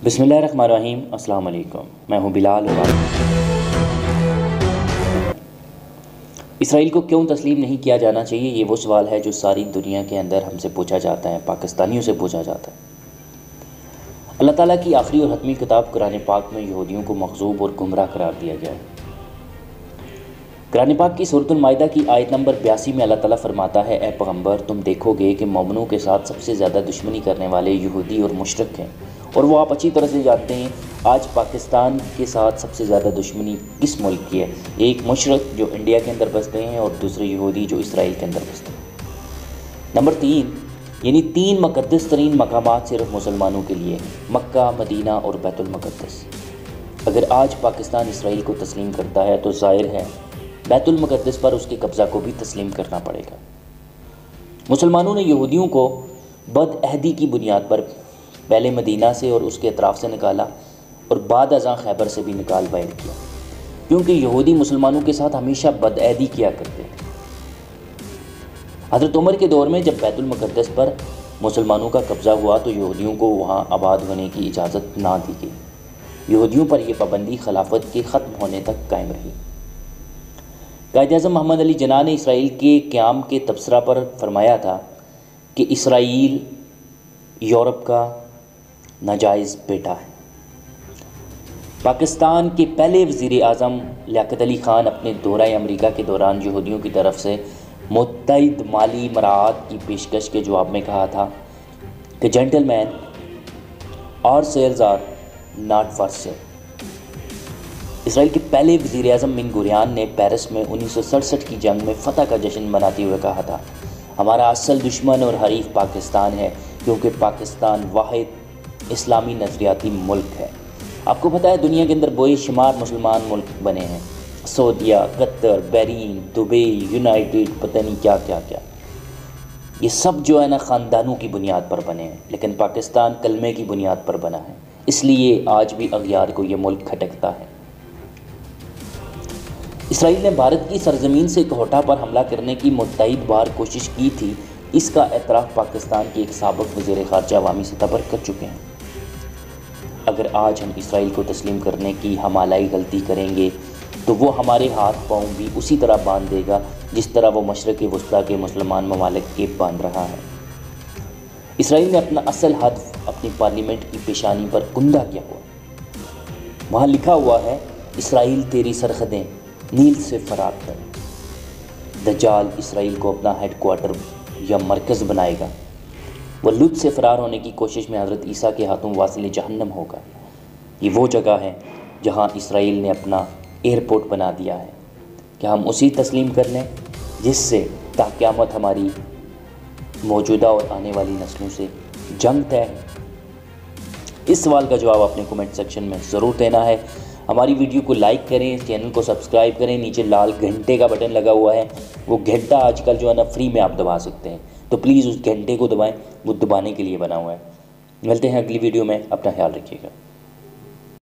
بسم اللہ الرحمن الرحیم۔ السلام علیکم، میں ہوں بلال اور اسرائیل کو کیوں تسلیم نہیں کیا جانا چاہیے، یہ وہ سوال ہے جو ساری دنیا کے اندر ہم سے پوچھا جاتا ہے، پاکستانیوں سے پوچھا جاتا ہے۔ اللہ تعالیٰ کی آخری اور حتمی کتاب قرآن پاک میں یہودیوں کو مغضوب اور گمراہ قرار دیا گیا ہے۔ قرآن پاک کی سورۃ المائدہ کی آیت نمبر 82 میں اللہ تعالیٰ فرماتا ہے، اے پیغمبر تم دیکھو گے کہ مومنوں کے ساتھ سب سے زیادہ دشمنی کرنے والے یہودی اور مشرک ہیں، اور وہ آپ اچھی طرح سے جانتے ہیں آج پاکستان کے ساتھ سب سے زیادہ دشمنی کس ملک کی ہے؟ ایک مشرک جو انڈیا کے اندر بستے ہیں اور دوسرے یہودی جو اسرائیل کے اندر بستے ہیں۔ نمبر 3، یعنی 3 مقدس ترین مقامات صرف مسلمانوں کے لیے ہیں، مکہ، مدینہ اور بیت المقدس۔ اگر آج پاکستان اسرائیل کو تسلیم کرتا ہے تو ظاہر ہے بیت المقدس پر اس کے قبضہ کو بھی تسلیم کرنا پڑے گا۔ مسلمانوں نے یہودیوں کو بد عہدی کی بنیاد پر پہلے مدینہ سے اور اس کے اطراف سے نکالا اور بعد ازاں خیبر سے بھی نکال باہر کیا، کیونکہ یہودی مسلمانوں کے ساتھ ہمیشہ بد عہدی کیا کرتے تھے۔ حضرت عمر کے دور میں جب بیت المقدس پر مسلمانوں کا قبضہ ہوا تو یہودیوں کو وہاں آباد ہونے کی اجازت نہ دی گئی۔ یہودیوں پر یہ پابندی خلافت کے ختم ہونے تک قائم رہی۔ قائد اعظم محمد علی جناح نے اسرائیل کے قیام کے تبصرہ پر فرمایا تھا کہ اسرائیل یورپ کا ناجائز بیٹا ہے۔ پاکستان کے پہلے وزیر اعظم لیاقت علی خان اپنے دورہ امریکہ کے دوران یہودیوں کی طرف سے متعدد مالی مراعات کی پیشکش کے جواب میں کہا تھا کہ جینٹل مین اور sales are not for sale. Israel کے پہلے وزیر اعظم بن گوریان نے پیرس میں 1967 کی جنگ میں فتح کا جشن مناتے ہوئے کہا تھا، ہمارا اصل دشمن اور حریف پاکستان ہے، کیونکہ پاکستان واحد اسلامی نظریاتی ملک ہے۔ آپ کو پتہ ہے دنیا کے اندر بے شمار مسلمان ملک بنے ہیں، سعودیہ، قطر، بحرین، دبئی، یونائٹڈ، پتہ نہیں کیا کیا کیا، یہ سب جو ہے نا خاندانوں کی بنیاد پر بنے ہیں، لیکن پاکستان کلمے کی بنیاد پر بنا ہے، اس لیے آج بھی اغیار کو یہ ملک کھٹکتا ہے۔ اسرائیل نے بھارت کی سرزمین سے کوہٹا پر حملہ کرنے کی متعدد بار کوشش کی تھی، اس کا اعتراف پاکستان کے ایک سابق وزیر خارجہ عوامی سطح پر کر چکے ہیں۔ اگر آج ہم اسرائیل کو تسلیم کرنے کی ہمالائی غلطی کریں گے تو وہ ہمارے ہاتھ پاؤں بھی اسی طرح باندھ دے گا جس طرح وہ مشرق وسطیٰ کے مسلمان ممالک کے باندھ رہا ہے۔ اسرائیل نے اپنا اصل ہدف اپنی پارلیمنٹ کی پیشانی پر کندہ کیا ہوا، وہاں لکھا ہوا ہے، اسرائیل تیری سرحدیں نیل سے فرات تک۔ دجال اسرائیل کو اپنا ہیڈ کوارٹر یا مرکز بنائے گا، وہ لد سے فرار ہونے کی کوشش میں حضرت عیسیٰ کے ہاتھوں واصل جہنم ہوگا۔ یہ وہ جگہ ہے جہاں اسرائیل نے اپنا ایئرپورٹ بنا دیا ہے۔ کیا ہم اسی تسلیم کر لیں جس سے تا قیامت ہماری موجودہ اور آنے والی نسلوں سے جنگ طے ہے؟ اس سوال کا جواب اپنے کومنٹ سیکشن میں ضرور دینا ہے۔ ہماری ویڈیو کو لائک کریں، چینل کو سبسکرائب کریں، نیچے لال گھنٹے کا بٹن لگا ہوا ہے، وہ گھنٹہ آج کل جو ہے نا فری میں آپ دبا سکتے ہیں، تو پلیز اس گھنٹے کو دبائیں، وہ دبانے کے لیے بنا ہوا ہے۔ ملتے ہیں اگلی ویڈیو میں، اپنا خیال رکھیے گا۔